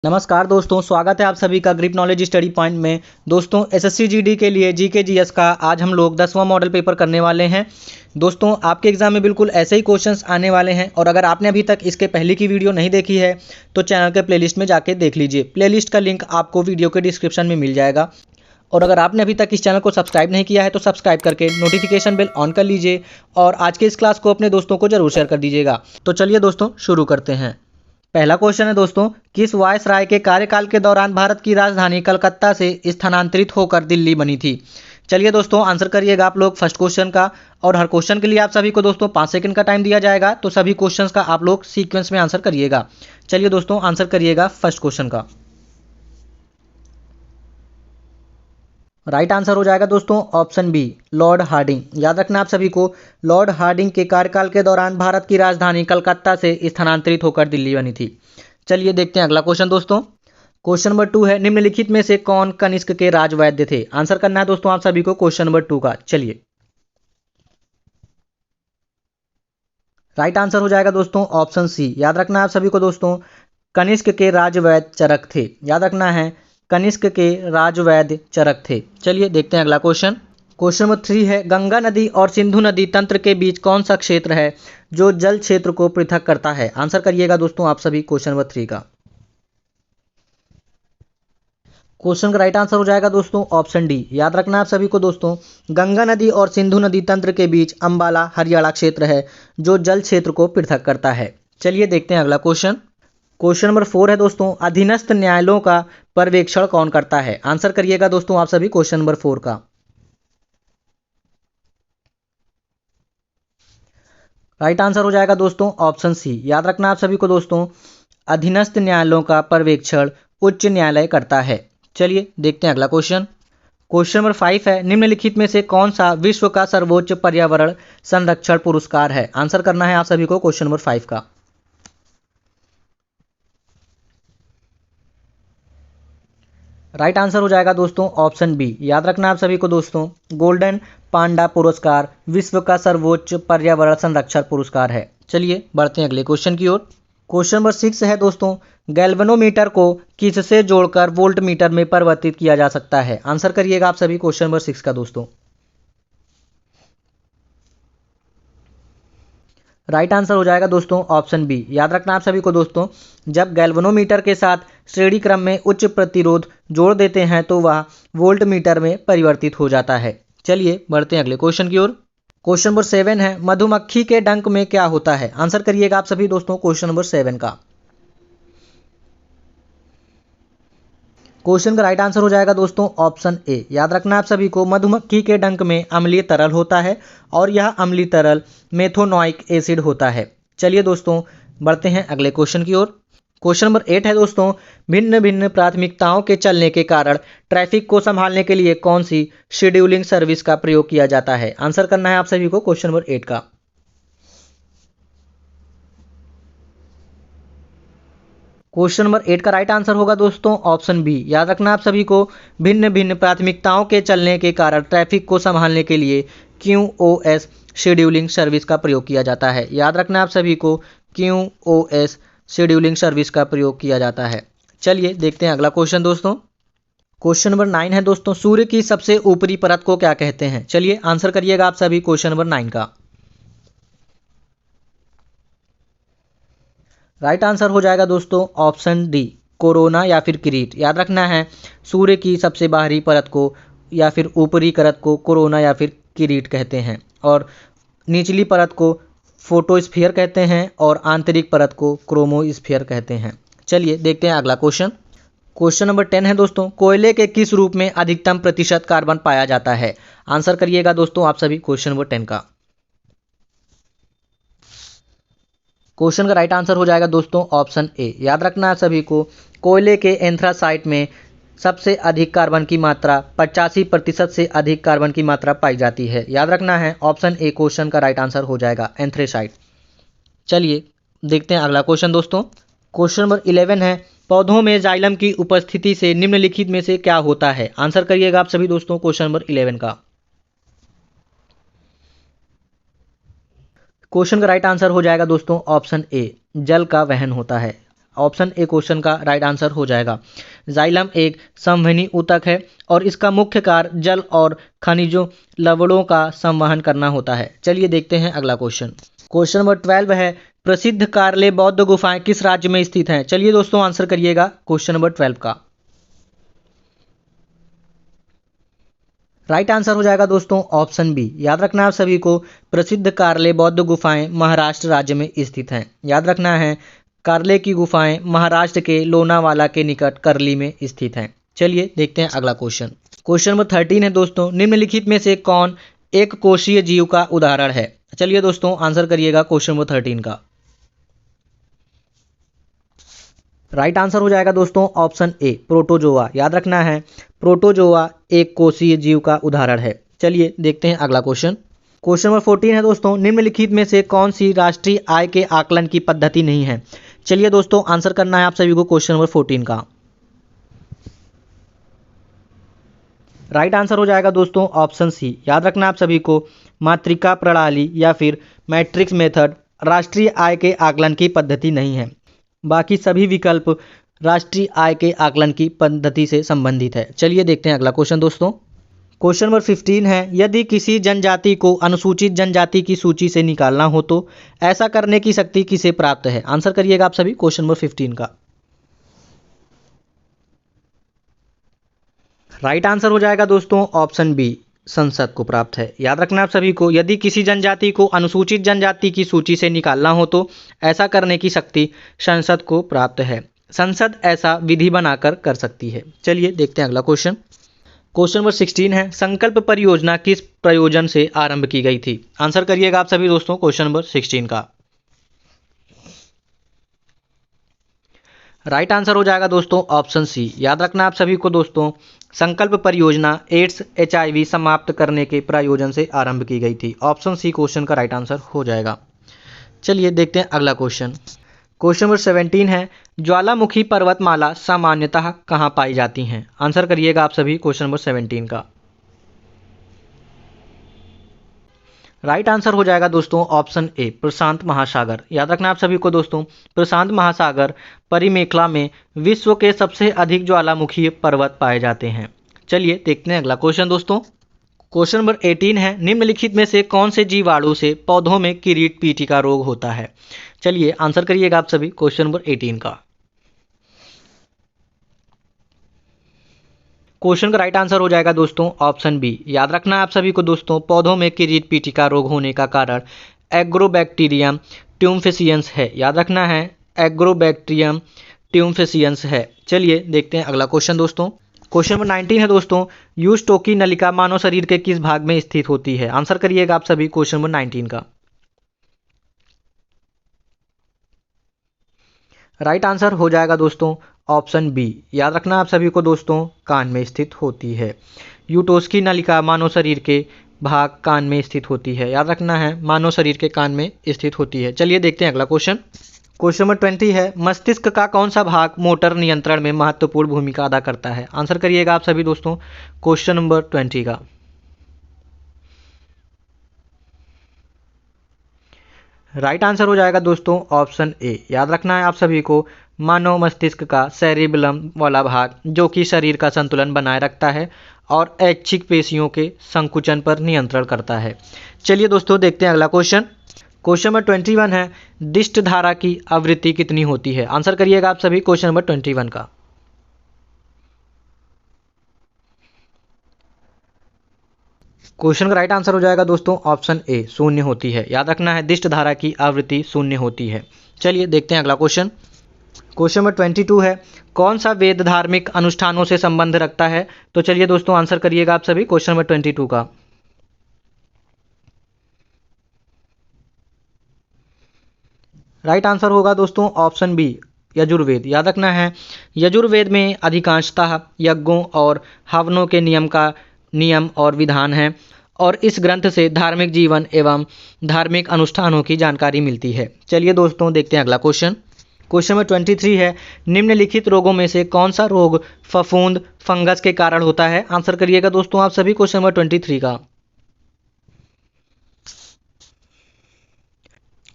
नमस्कार दोस्तों, स्वागत है आप सभी का ग्रिप नॉलेज स्टडी पॉइंट में। दोस्तों एसएससी जीडी के लिए जीके जीएस का आज हम लोग 10वां मॉडल पेपर करने वाले हैं। दोस्तों आपके एग्जाम में बिल्कुल ऐसे ही क्वेश्चंस आने वाले हैं और अगर आपने अभी तक इसके पहले की वीडियो नहीं देखी है तो चैनल के प्लेलिस्ट में जाके देख लीजिए। प्लेलिस्ट का लिंक आपको वीडियो के डिस्क्रिप्शन में मिल जाएगा। और अगर आपने अभी तक इस चैनल को सब्सक्राइब नहीं किया है तो सब्सक्राइब करके नोटिफिकेशन बेल ऑन कर लीजिए और आज के इस क्लास को अपने दोस्तों को जरूर शेयर कर दीजिएगा। तो चलिए दोस्तों शुरू करते हैं। पहला क्वेश्चन है दोस्तों, किस वायसराय के कार्यकाल के दौरान भारत की राजधानी कलकत्ता से स्थानांतरित होकर दिल्ली बनी थी? चलिए दोस्तों आंसर करिएगा आप लोग फर्स्ट क्वेश्चन का। और हर क्वेश्चन के लिए आप सभी को दोस्तों 5 सेकंड का टाइम दिया जाएगा, तो सभी क्वेश्चंस का आप लोग सीक्वेंस में आंसर करिएगा। चलिए दोस्तों आंसर करिएगा फर्स्ट क्वेश्चन का। राइट आंसर हो जाएगा दोस्तों ऑप्शन बी, लॉर्ड हार्डिंग। याद रखना आप सभी को, लॉर्ड हार्डिंग के कार्यकाल के दौरान भारत की राजधानी कलकत्ता से स्थानांतरित होकर दिल्ली बनी थी। चलिए देखते हैं अगला क्वेश्चन दोस्तों। क्वेश्चन नंबर 2 है, निम्नलिखित में से कौन कनिष्क के राजवैद्य थे? आंसर करना है दोस्तों आप सभी को क्वेश्चन नंबर 2 का। चलिए राइट आंसर हो जाएगा दोस्तों ऑप्शन सी। याद रखना है आप सभी को दोस्तों, कनिष्क के राजवैद्य चरक थे। याद रखना है, कनिष्क के राजवैद्य चरक थे। चलिए देखते हैं अगला क्वेश्चन। क्वेश्चन नंबर 3 है, गंगा नदी और सिंधु नदी तंत्र के बीच कौन सा क्षेत्र है जो जल क्षेत्र को पृथक करता है? आंसर करिएगा दोस्तों आप सभी क्वेश्चन नंबर 3 का। क्वेश्चन का राइट आंसर हो जाएगा दोस्तों ऑप्शन डी। याद रखना आप सभी को दोस्तों, गंगा नदी और सिंधु नदी तंत्र के बीच अंबाला हरियाणा क्षेत्र है जो जल क्षेत्र को पृथक करता है। चलिए देखते हैं अगला क्वेश्चन। क्वेश्चन नंबर 4 है दोस्तों, अधीनस्थ न्यायालयों का पर्यवेक्षण कौन करता है? आंसर करिएगा दोस्तों आप सभी क्वेश्चन नंबर 4 का। राइट आंसर हो जाएगा दोस्तों ऑप्शन सी। याद रखना आप सभी को दोस्तों, अधीनस्थ न्यायालयों का पर्यवेक्षण उच्च न्यायालय करता है। चलिए देखते हैं अगला क्वेश्चन। क्वेश्चन नंबर 5 है, निम्नलिखित में से कौन सा विश्व का सर्वोच्च पर्यावरण संरक्षण पुरस्कार है? आंसर करना है आप सभी को क्वेश्चन नंबर 5 का। राइट आंसर हो जाएगा दोस्तों ऑप्शन बी। याद रखना आप सभी को दोस्तों, गोल्डन पांडा पुरस्कार विश्व का सर्वोच्च पर्यावरण संरक्षण पुरस्कार है। चलिए बढ़ते हैं अगले क्वेश्चन की ओर। क्वेश्चन नंबर 6 है दोस्तों, गैल्वेनोमीटर को किससे जोड़कर वोल्ट मीटर में परिवर्तित किया जा सकता है? आंसर करिएगा आप सभी क्वेश्चन नंबर 6 का दोस्तों। राइट आंसर हो जाएगा दोस्तों ऑप्शन बी। याद रखना आप सभी को दोस्तों, जब गैल्वेनोमीटर के साथ श्रेणी क्रम में उच्च प्रतिरोध जोड़ देते हैं तो वह वोल्ट मीटर में परिवर्तित हो जाता है। चलिए बढ़ते हैं अगले क्वेश्चन की ओर। क्वेश्चन नंबर 7 है, मधुमक्खी के डंक में क्या होता है? आंसर करिएगा आप सभी दोस्तों क्वेश्चन नंबर 7 का। क्वेश्चन का राइट आंसर हो जाएगा दोस्तों ऑप्शन ए। याद रखना आप सभी को, मधुमक्खी के डंक में अम्लीय तरल होता है और यह अम्लीय तरल मेथोनोइक एसिड होता है। चलिए दोस्तों बढ़ते हैं अगले क्वेश्चन की ओर। क्वेश्चन नंबर 8 है दोस्तों, भिन्न भिन्न प्राथमिकताओं के चलने के कारण ट्रैफिक को संभालने के लिए कौन सी शेड्यूलिंग सर्विस का प्रयोग किया जाता है? आंसर करना है आप सभी को क्वेश्चन नंबर 8 का। क्वेश्चन नंबर 8 का राइट आंसर होगा दोस्तों ऑप्शन बी। याद रखना आप सभी को, भिन्न भिन्न प्राथमिकताओं के चलने के कारण ट्रैफिक को संभालने के लिए QoS शेड्यूलिंग सर्विस का प्रयोग किया जाता है। याद रखना आप सभी को, QoS शेड्यूलिंग सर्विस का प्रयोग किया जाता है। चलिए देखते हैं अगला क्वेश्चन दोस्तों। क्वेश्चन नंबर 9 है दोस्तों, सूर्य की सबसे ऊपरी परत को क्या कहते हैं? चलिए आंसर करिएगा आप सभी क्वेश्चन नंबर 9 का। राइट आंसर हो जाएगा दोस्तों ऑप्शन डी, कोरोना या फिर किरीट। याद रखना है, सूर्य की सबसे बाहरी परत को या फिर ऊपरी परत को कोरोना या फिर किरीट कहते हैं और निचली परत को फोटोस्फीयर कहते हैं और आंतरिक परत को क्रोमोस्फीयर कहते हैं। चलिए देखते हैं अगला क्वेश्चन। क्वेश्चन नंबर 10 है दोस्तों, कोयले के किस रूप में अधिकतम प्रतिशत कार्बन पाया जाता है? आंसर करिएगा दोस्तों आप सभी क्वेश्चन नंबर 10 का। क्वेश्चन का राइट आंसर हो जाएगा दोस्तों ऑप्शन ए। याद रखना है सभी को, कोयले के एंथ्रासाइट में सबसे अधिक कार्बन की मात्रा 85% से अधिक कार्बन की मात्रा पाई जाती है। याद रखना है ऑप्शन ए क्वेश्चन का राइट आंसर हो जाएगा एंथ्रेसाइट। चलिए देखते हैं अगला क्वेश्चन दोस्तों। क्वेश्चन नंबर 11 है, पौधों में जाइलम की उपस्थिति से निम्नलिखित में से क्या होता है? आंसर करिएगा आप सभी दोस्तों क्वेश्चन नंबर 11 का। क्वेश्चन का राइट आंसर हो जाएगा दोस्तों ऑप्शन ए, जल का वहन होता है। ऑप्शन ए क्वेश्चन का राइट आंसर हो जाएगा। जाइलम एक संवहनी ऊतक है और इसका मुख्य कार्य जल और खनिजों लवणों का संवहन करना होता है। चलिए देखते हैं अगला क्वेश्चन। क्वेश्चन नंबर 12 है, प्रसिद्ध कार्ले बौद्ध गुफाएं किस राज्य में स्थित हैं? चलिए दोस्तों आंसर करिएगा क्वेश्चन नंबर 12 का। राइट आंसर हो जाएगा दोस्तों ऑप्शन बी। याद रखना आप सभी को, प्रसिद्ध कार्ले बौद्ध गुफाएं महाराष्ट्र राज्य में स्थित हैं। याद रखना है, कार्ले की गुफाएं महाराष्ट्र के लोनावाला के निकट करली में स्थित हैं। चलिए देखते हैं अगला क्वेश्चन। क्वेश्चन नंबर 13 है दोस्तों, निम्नलिखित में से कौन एक कोशीय जीव का उदाहरण है? चलिए दोस्तों आंसर करिएगा क्वेश्चन नंबर 13 का। राइट आंसर हो जाएगा दोस्तों ऑप्शन ए प्रोटोजोआ। याद रखना है, प्रोटोजोआ एक कोशीय जीव का उदाहरण है। चलिए देखते हैं अगला क्वेश्चन। क्वेश्चन नंबर 14 है दोस्तों, निम्नलिखित में से कौन सी राष्ट्रीय आय के आकलन की पद्धति नहीं है? चलिए दोस्तों आंसर करना है आप सभी को क्वेश्चन नंबर 14 का। राइट आंसर हो जाएगा दोस्तों ऑप्शन सी। याद रखना आप सभी को, मात्रिका प्रणाली या फिर मैट्रिक्स मेथड राष्ट्रीय आय के आकलन की पद्धति नहीं है। बाकी सभी विकल्प राष्ट्रीय आय के आकलन की पद्धति से संबंधित है। चलिए देखते हैं अगला क्वेश्चन दोस्तों। क्वेश्चन नंबर 15 है, यदि किसी जनजाति को अनुसूचित जनजाति की सूची से निकालना हो तो ऐसा करने की शक्ति किसे प्राप्त है? आंसर करिएगा आप सभी क्वेश्चन नंबर 15 का। राइट आंसर हो जाएगा दोस्तों ऑप्शन बी, संसद को प्राप्त है। याद रखना आप सभी को, यदि किसी जनजाति को अनुसूचित जनजाति की सूची से निकालना हो तो ऐसा करने की शक्ति संसद को प्राप्त है। संसद ऐसा विधि बनाकर कर सकती है। चलिए देखते हैं अगला क्वेश्चन। क्वेश्चन नंबर 16 है, संकल्प परियोजना किस प्रयोजन से आरंभ की गई थी? आंसर करिएगा आप सभी दोस्तों क्वेश्चन नंबर 16 का। राइट आंसर हो जाएगा दोस्तों ऑप्शन सी। याद रखना आप सभी को दोस्तों, संकल्प परियोजना एड्स HIV समाप्त करने के प्रयोजन से आरंभ की गई थी। ऑप्शन सी क्वेश्चन का राइट आंसर हो जाएगा। चलिए देखते हैं अगला क्वेश्चन। क्वेश्चन नंबर 17 है, ज्वालामुखी पर्वतमाला सामान्यतः कहाँ पाई जाती हैं? आंसर करिएगा आप सभी क्वेश्चन नंबर 17 का। राइट आंसर हो जाएगा दोस्तों ऑप्शन ए प्रशांत महासागर। याद रखना आप सभी को दोस्तों, प्रशांत महासागर परिमेखला में विश्व के सबसे अधिक ज्वालामुखी पर्वत पाए जाते हैं। चलिए देखते हैं अगला क्वेश्चन दोस्तों। क्वेश्चन नंबर 18 है, निम्नलिखित में से कौन से जीवाणु से पौधों में किरीट पीठिका रोग होता है? चलिए आंसर करिएगा आप सभी क्वेश्चन नंबर 18 का। क्वेश्चन का राइट आंसर हो जाएगा दोस्तों ऑप्शन बी। याद रखना आप सभी को दोस्तों, पौधों में किरीट पीठिका रोग होने का कारण एग्रोबैक्टीरियम ट्यूमफेसियंस है। याद रखना है, एग्रोबैक्टीरियम ट्यूमफेसियंस है। चलिए देखते हैं अगला क्वेश्चन दोस्तों। क्वेश्चन नंबर 19 है दोस्तों, यूस्टोकी नलिका मानव शरीर के किस भाग में स्थित होती है? आंसर करिएगा आप सभी क्वेश्चन नंबर 19 का। राइट आंसर हो जाएगा दोस्तों ऑप्शन बी। याद रखना आप सभी को दोस्तों, कान में स्थित होती है। यूटोस्की नलिका मानव शरीर के भाग कान में स्थित होती है। याद रखना है, मानव शरीर के कान में स्थित होती है। चलिए देखते हैं अगला क्वेश्चन। क्वेश्चन नंबर 20 है, मस्तिष्क का कौन सा भाग मोटर नियंत्रण में महत्वपूर्ण भूमिका अदा करता है? आंसर करिएगा आप सभी दोस्तों क्वेश्चन नंबर 20 का। राइट आंसर हो जाएगा दोस्तों ऑप्शन ए। याद रखना है आप सभी को, मानव मस्तिष्क का सेरिबेलम वाला भाग जो कि शरीर का संतुलन बनाए रखता है और ऐच्छिक पेशियों के संकुचन पर नियंत्रण करता है। चलिए दोस्तों देखते हैं अगला क्वेश्चन। क्वेश्चन नंबर 21 है, दिष्ट धारा की आवृत्ति कितनी होती है? आंसर करिएगा आप सभी क्वेश्चन नंबर 21 का। क्वेश्चन का राइट आंसर हो जाएगा दोस्तों ऑप्शन ए 0 होती है। याद रखना है, दिष्ट धारा की आवृत्ति 0 होती है। चलिए देखते हैं अगला क्वेश्चन। क्वेश्चन नंबर 22 है, कौन सा वेद धार्मिक अनुष्ठानों से संबंध रखता है? तो चलिए दोस्तों आंसर करिएगा आप सभी क्वेश्चन नंबर 22 का। राइट आंसर होगा दोस्तों ऑप्शन बी यजुर्वेद। याद रखना है, यजुर्वेद में अधिकांशतः यज्ञों और हवनों के नियम और विधान हैं और इस ग्रंथ से धार्मिक जीवन एवं धार्मिक अनुष्ठानों की जानकारी मिलती है। चलिए दोस्तों देखते हैं अगला क्वेश्चन। क्वेश्चन नंबर 23 है, निम्नलिखित रोगों में से कौन सा रोग फफूंद फंगस के कारण होता है? आंसर करिएगा दोस्तों आप सभी क्वेश्चन नंबर 23 का।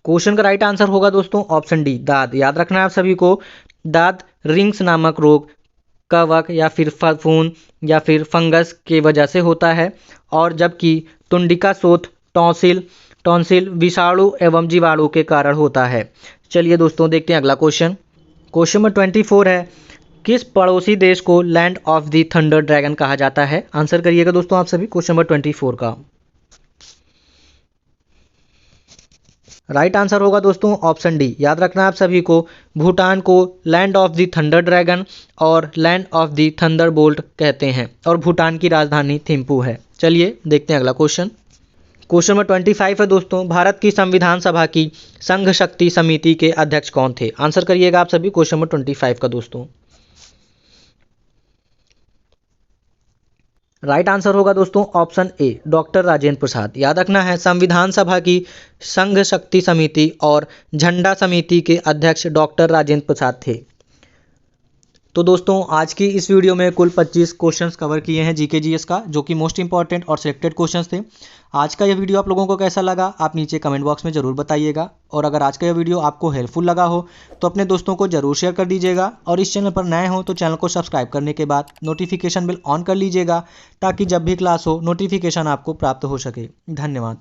क्वेश्चन का राइट आंसर होगा दोस्तों ऑप्शन डी दाद। याद रखना है आप सभी को, दांत रिंग्स नामक रोग कवक या फिर फफूंद या फिर फंगस के वजह से होता है, और जबकि तुंडिका शोथ टॉन्सिल विषाणु एवं जीवाणु के कारण होता है। चलिए दोस्तों देखते हैं अगला क्वेश्चन। क्वेश्चन नंबर 24 है, किस पड़ोसी देश को land of the thunder dragon कहा जाता है? आंसर करिएगा दोस्तों आप सभी क्वेश्चन नंबर 24 का। राइट आंसर होगा दोस्तों ऑप्शन डी। याद रखना आप सभी को, भूटान को land of the thunder dragon और land of the thunderbolt कहते हैं, और भूटान की राजधानी थिम्पू है। चलिए देखते हैं अगला क्वेश्चन। क्वेश्चन नंबर 25 है दोस्तों, भारत की संविधान सभा की संघ शक्ति समिति के अध्यक्ष कौन थे? आंसर करिएगा आप सभी क्वेश्चन नंबर 25 का दोस्तों। राइट आंसर होगा दोस्तों option A, doctor Rajendra Prasad. याद रखना है, संविधान सभा की संघ शक्ति समिति और झंडा समिति के अध्यक्ष डॉक्टर राजेंद्र प्रसाद थे। तो दोस्तों आज की इस वीडियो में कुल 25 क्वेश्चंस कवर किए हैं जीके जीएस का, जो कि मोस्ट इंपॉर्टेंट और सिलेक्टेड क्वेश्चंस थे। आज का यह वीडियो आप लोगों को कैसा लगा आप नीचे कमेंट बॉक्स में ज़रूर बताइएगा, और अगर आज का यह वीडियो आपको हेल्पफुल लगा हो तो अपने दोस्तों को ज़रूर शेयर कर दीजिएगा, और इस चैनल पर नए हो तो चैनल को सब्सक्राइब करने के बाद नोटिफिकेशन बिल ऑन कर लीजिएगा, ताकि जब भी क्लास हो नोटिफिकेशन आपको प्राप्त हो सके। धन्यवाद।